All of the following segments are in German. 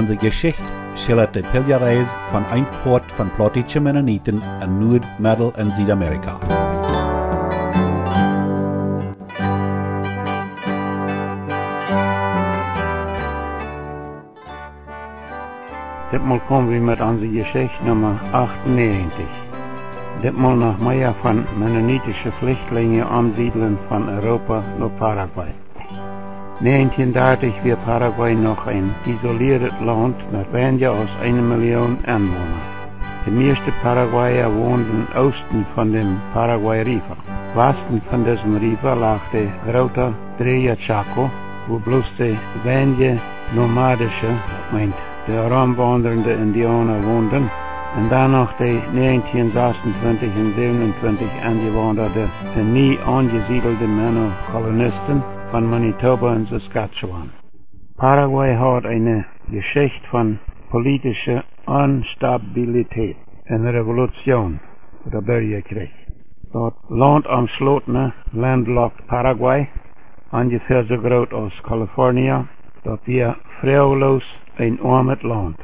Onze Geschichte schildert die Pilgerreis von ein Port von plottische Mennoniten in Nord-, Mittel- und Südamerika. Ditmal kommen wir mit unserer Geschichte Nummer 98. Ditmal nach mehr von mennonitischen Flüchtlingen ansiedeln von Europa nach Paraguay. 1930 war Paraguay noch ein isoliertes Land mit weniger als 1 Million Einwohnern. Die meisten Paraguayer wohnten im Osten von dem Paraguay-River. Westen von diesem River lag der große Rio Chaco, wo bloß die wenige nomadische, die herumwandernden Indianer wohnten, und danach die 1926 und 27 angewanderte und nie angesiedelte Männer-Kolonisten von Manitoba und Saskatchewan. Paraguay hat eine Geschichte von politischer Instabilität, eine Revolution oder Bürgerkrieg. Das Land am Schlotene landlocked Paraguay, ungefähr so groß als Kalifornien, das wir fraulos ein armes Land.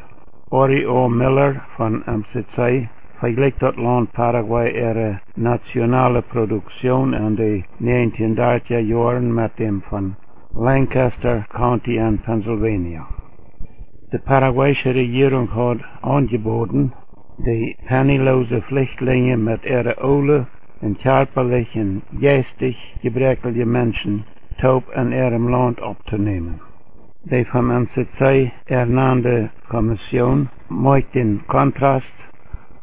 Ori O. Miller von MCC vergleicht das Land Paraguay ihre nationale Produktion in den 1930er Jahren mit dem von Lancaster County in Pennsylvania. Die paraguayische Regierung hat angeboten, die pennilose Flüchtlinge mit ihren Ole und körperlich und geistig gebrechlichen Menschen taub in ihrem Land aufzunehmen. Die vom MCC ernannte Kommission möchte den Kontrast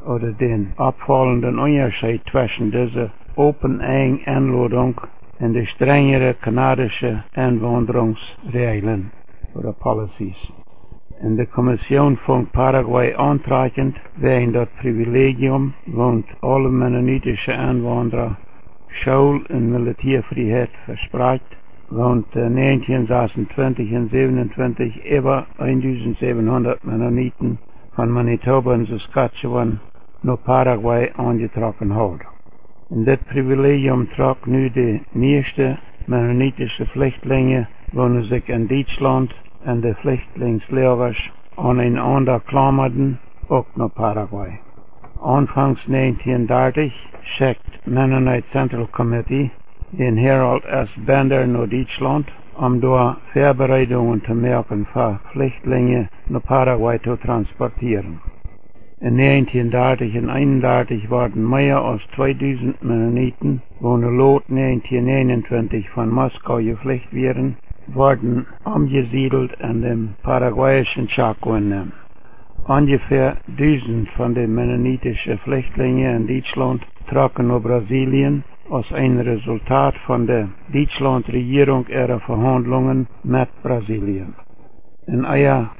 oder den abfallenden Unterschied zwischen dieser open-eng Einladung und der strengere kanadische Einwanderungsregeln oder Policies. In der Kommission von Paraguay antragend wegen das Privilegium wohnt alle mennonitische Einwanderer Schul- und Militärfreiheit verspricht, wohnt 1926 und 27 über 1700 Mennoniten von Manitoba und Saskatchewan nach Paraguay angetroffen hat. Und das Privilegium trug nu die meisten mennonitische Flüchtlinge, wohnen sich in Deutschland und die Flüchtlingslager aneinander klammerten, auch nach Paraguay. Anfangs 1930 schickt Mennonite Central Committee den Harold S. Bender nach Deutschland, um dort Vorbereitungen zu machen für Flüchtlinge nach Paraguay zu transportieren. In 1930 und 1931 waren mehr als 2000 Mennoniten, wo Lot 1929 von Moskau geflüchtet waren, wurden umgesiedelt in dem paraguayischen Chaco. Ungefähr 1000 von den mennonitischen Flüchtlingen in Deutschland trocken nach Brasilien als ein Resultat von der Deutschland-Regierung ihrer Verhandlungen mit Brasilien. In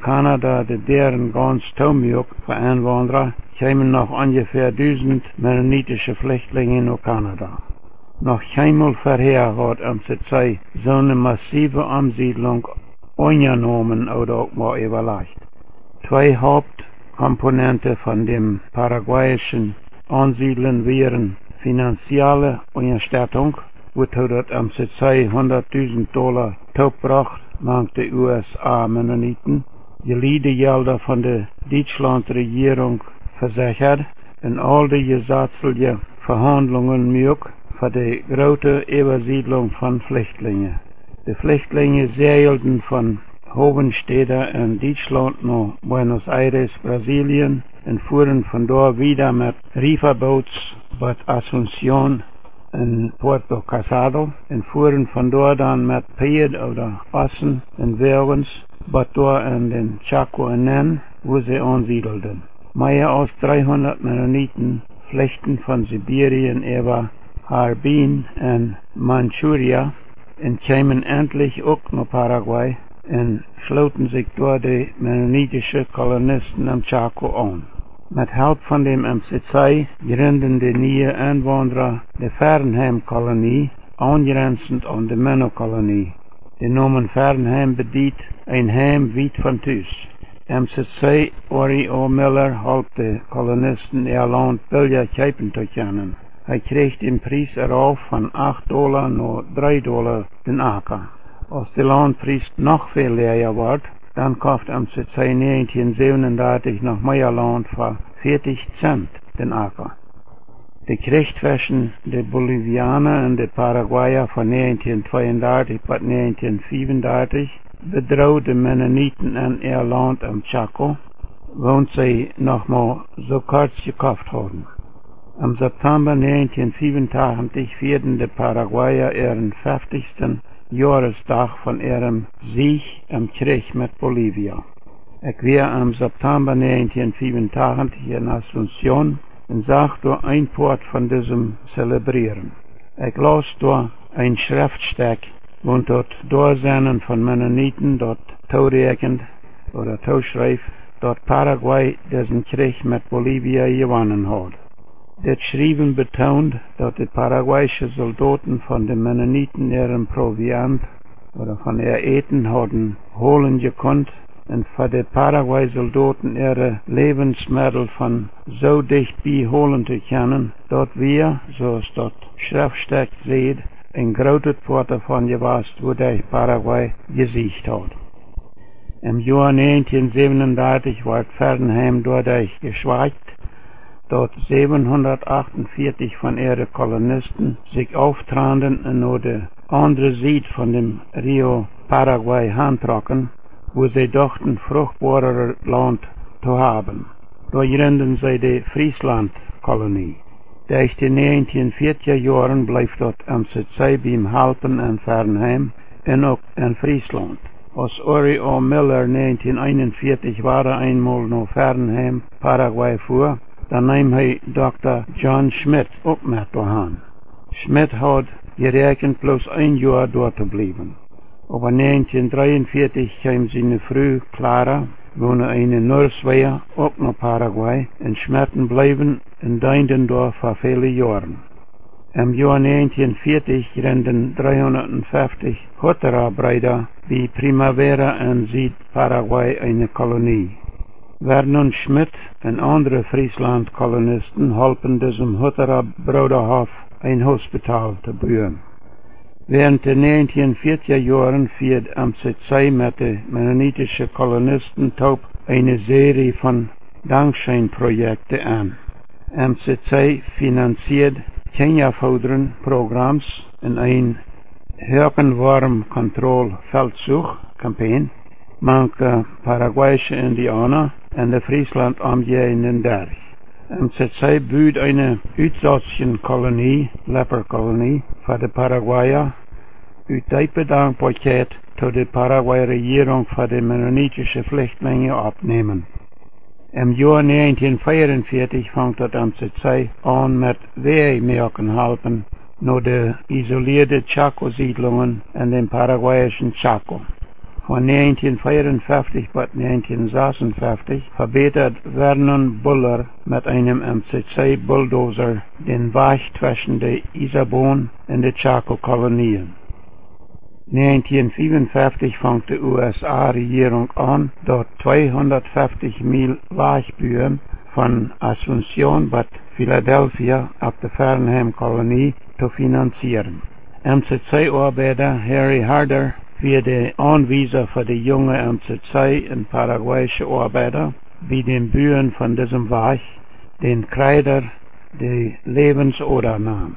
Kanada, deren ganz Taumjuk für Einwanderer, kämen noch ungefähr 1000 mennonitische Flüchtlinge nach Kanada. Noch keinmal vorher hat MCC so eine massive Umsiedlung angenommen oder auch mal überlegt. Zwei Hauptkomponenten von dem paraguayischen Ansiedeln wären finanzielle Unterstützung, wozu das MCC $100.000 topbracht, mangt die USA-Mennoniten, Gelder von der Deutschland-Regierung versichert und all die gesetzlichen Verhandlungen möglich für die große Übersiedlung von Flüchtlingen. Die Flüchtlinge segelten von Hohenstädter in Deutschland nach Buenos Aires, Brasilien und fuhren von dort wieder mit Riverboats Bad Asunción in Puerto Casado und fuhren von dort dann mit Pferd oder Ossen in Wägens, Bad dort in den Chaco hinein, wo sie ansiedelten. Mehr als 300 Mennoniten flüchten von Sibirien über Harbin und Manchuria und kämen endlich auch nach Paraguay und schloten sich dort die mennonitischen Kolonisten am Chaco an. Mit Hilfe von dem MCC gründen die neuen Einwanderer die Fernheim-Kolonie, angrenzend an die Männerkolonie. Die Namen Fernheim bedeutet ein Heim weit von Tüß. MCC Ori O. Miller half die Kolonisten ihr Land billiger kaufen zu können. Er kriegt den Preis erauf von $8 nach $3 den Acker. Als der Landpreis noch viel leer wird, Dann kauft MCC 1937 noch Meierland für 40 Cent den Acker. Die Krieg zwischen den Bolivianer und den Paraguayer von 1932 bis 1935 bedroht die Mennoniten in ihr Land am Chaco, wo sie nochmal so kurz gekauft haben. Im September 1985 vierten die Paraguayer ihren 50. Jahrestag von ihrem Sieg im Krieg mit Bolivia. Ich war im September 1985 in Asunción und sah dort ein Part von diesem Zelebrieren. Ich las dort ein Schriftstück, wo dort Durchsehnen von Mennoniten dort taurekend oder tauschreif, dort Paraguay diesen Krieg mit Bolivia gewonnen hat. Das Schreiben betont, dass die paraguayischen Soldaten von den Mennoniten ihren Proviant oder von ihr Eten hatten holen gekonnt und für die Paraguay-Soldaten ihre Lebensmittel von so dicht bei holen zu können, dort wir, so es dort Schriftstück sieht, ein großes Port davon gewasst, wo der Paraguay gesiegt hat. Im Jahr 1937 wird Ferdinand dadurch geschweigt, dort 748 von ihren Kolonisten sich auftraten und nur die andere Seite von dem Rio Paraguay handtrocken, wo sie dachten, fruchtbarer Land zu haben. Dort gründen sie die Friesland-Kolonie. Durch die 1940er Jahren bleibt dort MCC beim Halpen in Fernheim und auch in Friesland. Als Uri O. Miller 1941 war einmal nach Fernheim, Paraguay fuhr, dann nahm er Dr. John Schmidt auch mit dahin. Schmidt hat gerechnet, bloß ein Jahr dort zu bleiben. Aber 1943 kam seine Frau Clara, wohne eine Nurswehr, auch nach Paraguay, in Schmitten bleiben in Deindendorf für viele Jahre. Im Jahr 1940 gründen 350 Hutterarbeiter wie Primavera in Südparaguay eine Kolonie. Vernon Schmidt und andere Friesland-Kolonisten halfen diesem Hutterer-Bruderhof ein Hospital zu bauen. Während der 1940er Jahren führt MCC mit den mennonitischen Kolonisten taub eine Serie von Dankscheinprojekten an. MCC finanziert Kenia-Programms in ein Hökenworm-Kontroll-Feldzug-Kampagne, manche paraguayische Indianer in der Friesland umgehenden Deich. MCC bietet eine Uitsaatschenkolonie, Leperkolonie, für die Paraguayer, uit Dankbarkeit zu der Paraguay-Regierung für die mennonitische Flüchtlinge abnehmen. Im Jahr 1944 fängt das MCC an mit Wehrmerken halten, nur die isolierte Chaco-Siedlungen in dem paraguayischen Chaco. Von 1954 bis 1956 verbessert Vernon Buller mit einem MCC-Bulldozer den Weg zwischen der Isabon und der Chaco-Kolonien. 1955 fängt die USA-Regierung an, dort 250 Mil Weichbühen von Asunción bis Philadelphia ab der Fernheim-Kolonie zu finanzieren. MCC-Arbeiter Harry Harder wie der Anwieser für die junge MCC und paraguayische Arbeiter, wie den Bühnen von diesem Weg, den Kreider die Lebensoder nahm.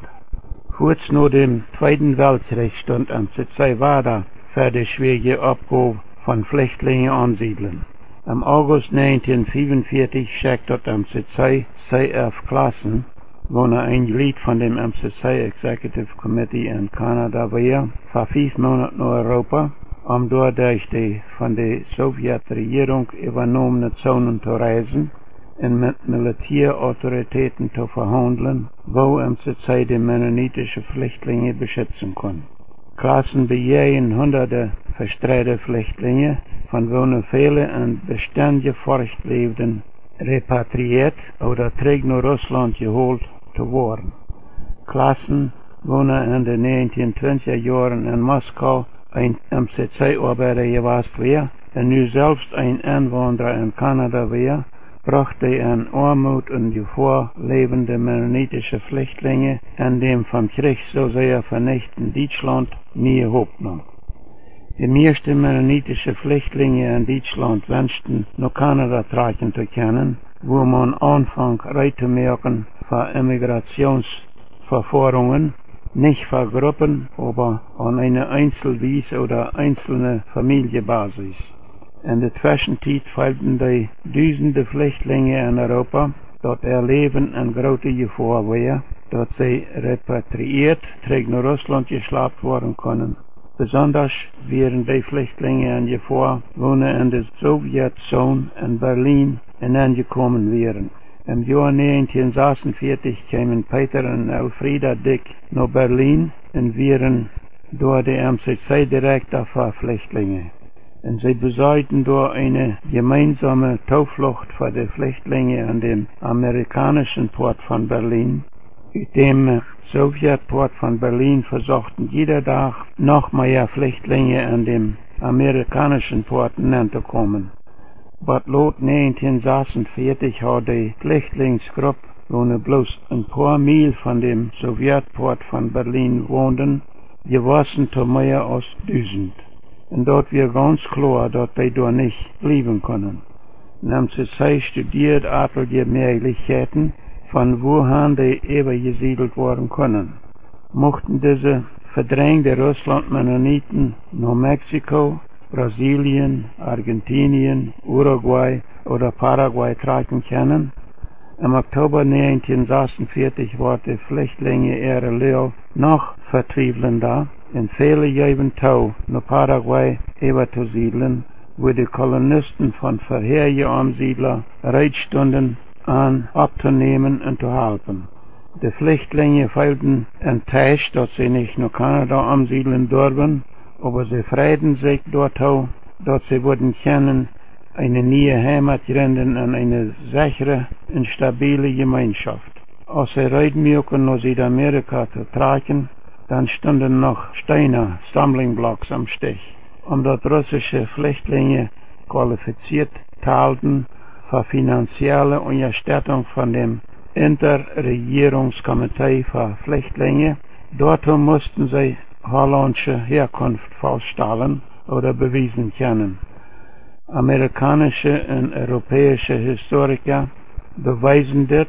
Kurz nach dem Zweiten Weltkrieg stand MCC weiter für die schwierige Aufgabe von Flüchtlingen ansiedeln. Im August 1945 schickt das MCC C.F. Klassen, wo ein Glied von dem MCC Executive Committee in Kanada war, für 5 Monate nach Europa, um dort durch die von der Sowjetregierung übernommene Zonen zu reisen und mit Militärautoritäten zu verhandeln, wo MCC die mennonitische Flüchtlinge beschützen kann. Klassen bejähen hunderte verstreute Flüchtlinge, von denen viele in beständige Furcht lebten, repatriiert oder zurück nach Russland geholt zu worden. Klassen wohnen in den 1920er Jahren in Moskau ein MCC-Arbeiter gewesen war und nun selbst ein Einwanderer in Kanada war, brachte in Armut und Gefahr lebende mennonitische Flüchtlinge in dem vom Krieg so sehr vernichteten Deutschland nie Hoffnung. Die meisten mennonitische Flüchtlinge in Deutschland wünschten nach Kanada tragen zu können, wo man anfängt reinzumerken für Immigrationsverfahrungen, nicht für Gruppen, aber an eine Einzelweise oder einzelne Familienbasis. In der Zwischenzeit fehlten die Tausende Flüchtlinge in Europa, dort ihr Leben in großer Gefahr war, dort sie repatriiert, nach Russland geschleppt worden können. Besonders wären die Flüchtlinge in Gefahr, wohnen in der Sowjetzone in Berlin hineingekommen wären. Im Jahr 1946 kamen Peter und Elfrieda Dick nach Berlin und wären durch die MCC-Direktor für Flüchtlinge. Und sie besorgten dort eine gemeinsame Zuflucht für die Flüchtlinge an dem amerikanischen Port von Berlin. Aus dem Sowjetport von Berlin versuchten jeder Tag noch mehr Flüchtlinge an dem amerikanischen Port hineinzukommen. Aber laut 1946 hat die Flüchtlingsgruppe, wo bloß ein paar Mil von dem Sowjetport von Berlin wohnten, gewachsen zu mehr als 1000. Und dort wir ganz klar, dass die dort nicht bleiben können. Und haben sie studiert etliche Möglichkeiten, von woher die übergesiedelt worden können. Mochten diese verdrängte Russland-Mennoniten nach Mexiko, Brasilien, Argentinien, Uruguay oder Paraguay tragen können. Im Oktober 1946 war die Flüchtlinge ihre Lehre noch vertriebelnder und viele gaben Tau nach Paraguay überzusiedeln, wo die Kolonisten von vorherigen Umsiedlern Reitstunden an abzunehmen und zu helfen. Die Flüchtlinge fehlten enttäuscht, dass sie nicht nach Kanada umsiedeln durften, aber sie freuten sich dort, dass sie würden können eine neue Heimat gründen und eine sichere und stabile Gemeinschaft. Als sie Reitmücken nach Südamerika zu tragen, dann standen noch Steine, Stumbling-Blocks am Stich, dort russische Flüchtlinge qualifiziert halten für finanzielle Unterstützung von dem Interregierungskomitee für Flüchtlinge. Dort mussten sie holländische Herkunft feststellen oder bewiesen können. Amerikanische und europäische Historiker beweisen das,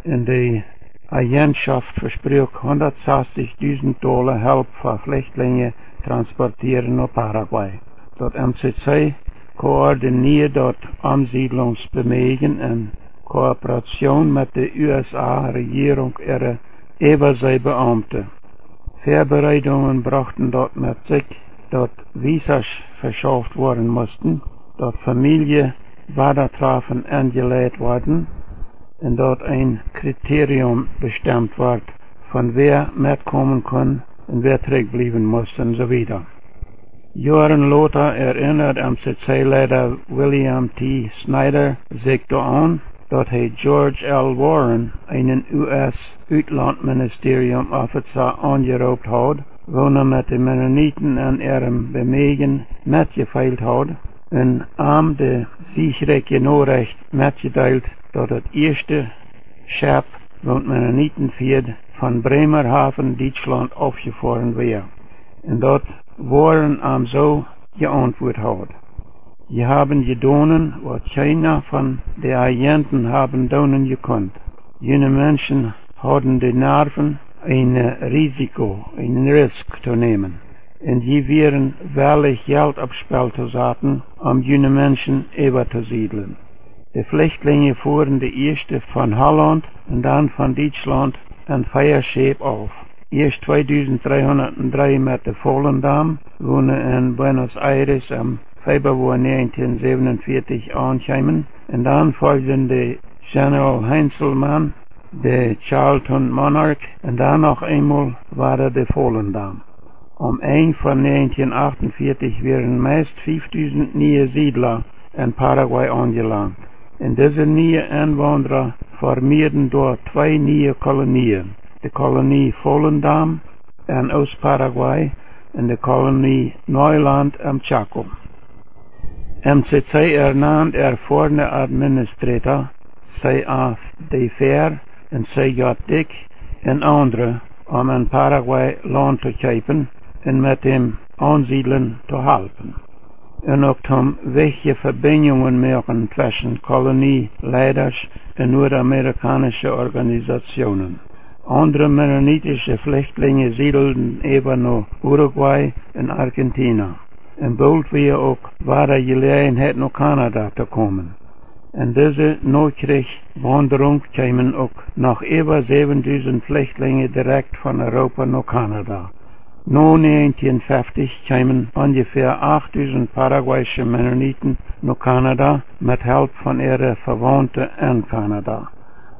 in die Agentschaft verspricht $160.000 Hilfe für Flüchtlinge transportieren nach Paraguay. Dort MCC koordiniert dort Umsiedlungsbemühungen in Kooperation mit der USA-Regierung ihre Überseebeamte. Vorbereitungen brachten dort mit sich, dort Visas verschafft worden mussten, dort Familie Wadertrafen angelegt worden und dort ein Kriterium bestimmt wird, von wer mitkommen kann und wer zurückbleiben muss und so weiter. Jahren später erinnert MCC-Leiter William T. Snyder sich daran, dass George L. Warren, einen US-Auslandministerium-Officer, angerufen hat, wo mit den Mennoniten an ihrem Bemühen mitgefeilt hat, und am der sicherliche Nachricht mitgeteilt, dass das erste Schiff, das Mennoniten führt, von Bremerhaven, Deutschland, aufgefahren wäre. Und dort Warren am so geantwortet hat. Sie haben getan, was keiner von den Agenten haben tun gekonnt. Jene Menschen hatten die Nerven, ein Risiko, einen Risk zu nehmen. Und sie wären wahrlich Geld aufs Spiel zu setzen, jene Menschen überzusiedeln. Die Flüchtlinge fuhren die erste von Holland und dann von Deutschland ein Feierschiff auf. Erst 2303 mit der Volendam, wohnen in Buenos Aires am Februar 1947 ankamen, und dann folgten die General Heinzelmann, der Charlton Monarch, und dann noch einmal war der Volendam. Am Ende von 1948 wären meist 5000 neue Siedler in Paraguay angelangt. Und diese neuen Einwanderer formierten dort zwei neue Kolonien. Die Kolonie Volendam in Ostparaguay und die Kolonie Neuland am Chaco. MCC ernannt erfahrene Administrator, C.A. de Fer und C.J. Dick und andere, in Paraguay Land zu kaufen und mit dem ansiedeln zu helpen. En ook om welche Verbindungen maken tussen kolonieleiders en Noord-Amerikanische Organisationen. Andere mennonitische Flüchtlinge siedelten eben naar Uruguay en Argentina. En bald weer ook ware gelegenheid naar Canada te komen. En deze Noordkriegwanderung kwamen ook nog über 7000 Flüchtlinge direkt van Europa naar Canada. Na 1950 kwamen ungefähr 8000 Paraguayische Mennoniten naar Canada met hulp van ihre Verwandten in Canada.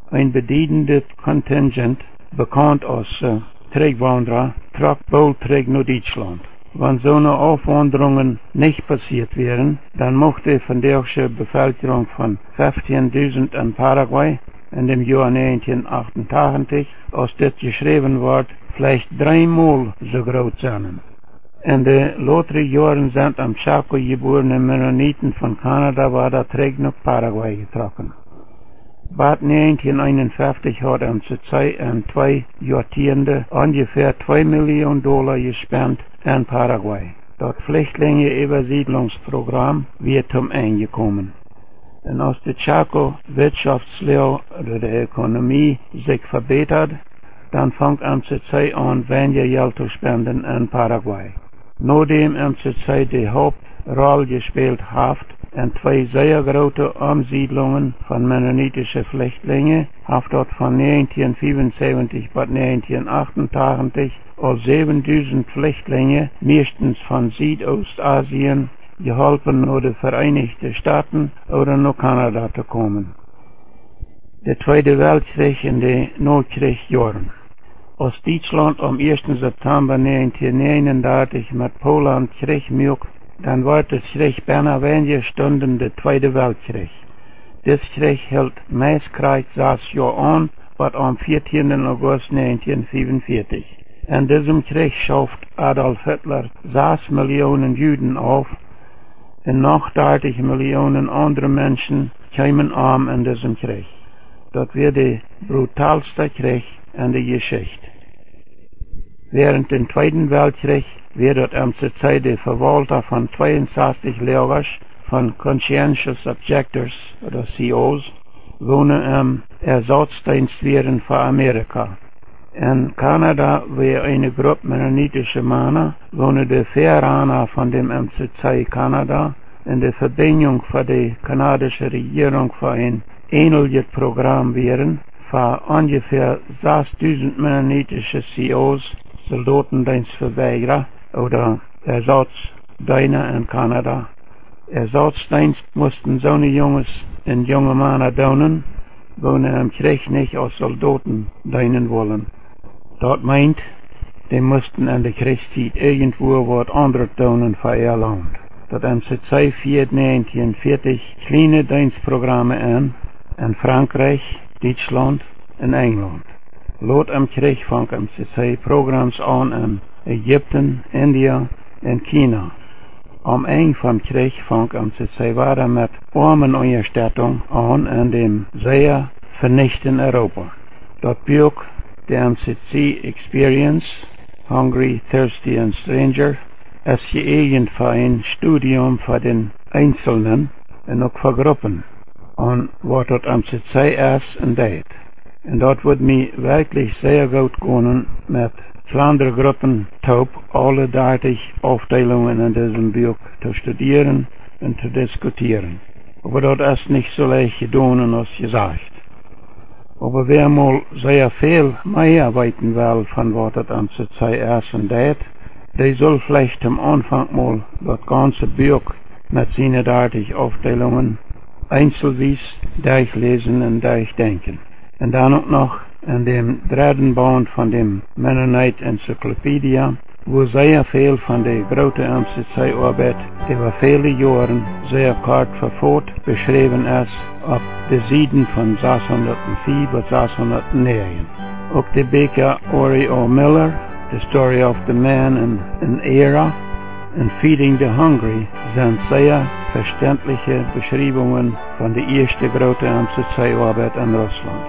Een beduidend contingent, bekend als Trägwanderer, trok bald terug naar Deutschland. Wenn so eine Aufwanderungen nicht passiert wären, dann mochte von der Bevölkerung von 15.000 in Paraguay in dem Jahr 1988, als das geschrieben wird, vielleicht 3-mal so groß sein. In den lauteren Jahren sind am Chaco geborene Mennoniten von Kanada war der Träg nach Paraguay getroffen. Bad 1951 hat zur Zeit in 2 Jahrzehnten ungefähr $2 Millionen gespendet in Paraguay. Das Flüchtlinge-Übersiedlungsprogramm wird zum Ende gekommen. Und als die Chaco-Wirtschaftslehre oder die Ökonomie sich verbessert, dann fängt zur Zeit an, weniger Geld zu spenden in Paraguay. Nachdem zur Zeit die Hauptrolle gespielt hat, in 2 sehr große Umsiedlungen von mennonitischen Flüchtlingen, hat dort von 1975 bis 1988 als 7000 Flüchtlinge, meistens von Südostasien, geholfen nach den Vereinigten Staaten oder nach Kanada zu kommen. Der Zweite Weltkrieg in den Nordkriegsjahren. Als Deutschland am 1. September 1939 mit Polen Krieg machte, dann war das Krieg beinahe wenige Stunden der Zweite Weltkrieg. Das Krieg hielt meistens 6 Jahre an, bis am 14. August 1945. In diesem Krieg schafft Adolf Hitler 6 Millionen Juden auf und noch 30 Millionen andere Menschen kamen in diesem Krieg. Das wird der brutalste Krieg in der Geschichte. Während dem Zweiten Weltkrieg wird zur Zeit der Verwalter von 62 Lagers von Conscientious Objectors oder COs wohnen im Ersatzdienst wären für Amerika. In Kanada war eine Gruppe mennonitische Männer, wohnen die Verraner von dem MCC Kanada in der Verbindung für die kanadische Regierung für ein ähnliches Programm wären, für ungefähr 6000 mennonitische COs Soldatendienst verweigern oder Ersatzdiener in Kanada. Ersatzdienst mussten so eine Jungs und junge Männer tun, wo sie im Krieg nicht als Soldaten dienen wollen. Das meint, die mussten in der Kriegszeit irgendwo was anderes tun für ihr Land. Das MCC führt 1940 kleine Dienstprogramme in Frankreich, Deutschland und England. Laut im Krieg fängt MCC Programms an in Ägypten, India und China. Am Ende vom Krieg fängt MCC weiter mit Armenunterstützung an in dem sehr vernichtenden Europa. Dort birgt der MCC Experience, Hungry, Thirsty and Stranger, ist geeignet für ein Studium für den Einzelnen und auch für Gruppen, und was dort MCC ist und tut. Und dort wird mir wirklich sehr gut gehen mit andere Gruppen taub, alle 30 Aufteilungen in diesem Buch zu studieren und zu diskutieren. Aber dort ist nicht so leicht getan als gesagt. Aber wer mal sehr viel mehr arbeiten will von was das MCC ist und tut, der soll vielleicht am Anfang mal das ganze Buch mit seinen 30 Aufteilungen einzelwies durchlesen und durchdenken. Und dann auch noch in dem dritten Band von dem Mennonite Enzyklopädie, wo sehr viel von der großen MCC-Arbeit über viele Jahre sehr kurz verfolgt beschrieben ist, auf den Seiten von 604 bis 609. Auch der Baker Ori O. Miller, The Story of the Man in an Era, and Feeding the Hungry sind sehr verständliche Beschreibungen von der ersten großen MCC-Arbeit in Russland.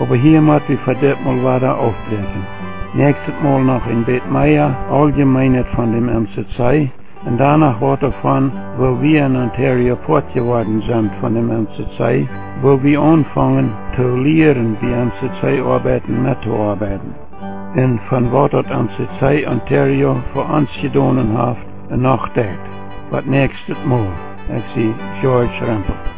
Aber hier muss wir verdammt mal weiter aufbrechen. Nächstes Mal noch in Beth Meier, Allgemeinheit von dem MCC. Und danach weiterfahren, wo wir in Ontario Port geworden sind von dem MCC, wo wir anfangen zu lehren, wie MCC-Arbeiten mitzuarbeiten. Und von was das MCC Ontario für uns getan hat, und noch das. Was nächstes Mal. Ich sehe George Rempel.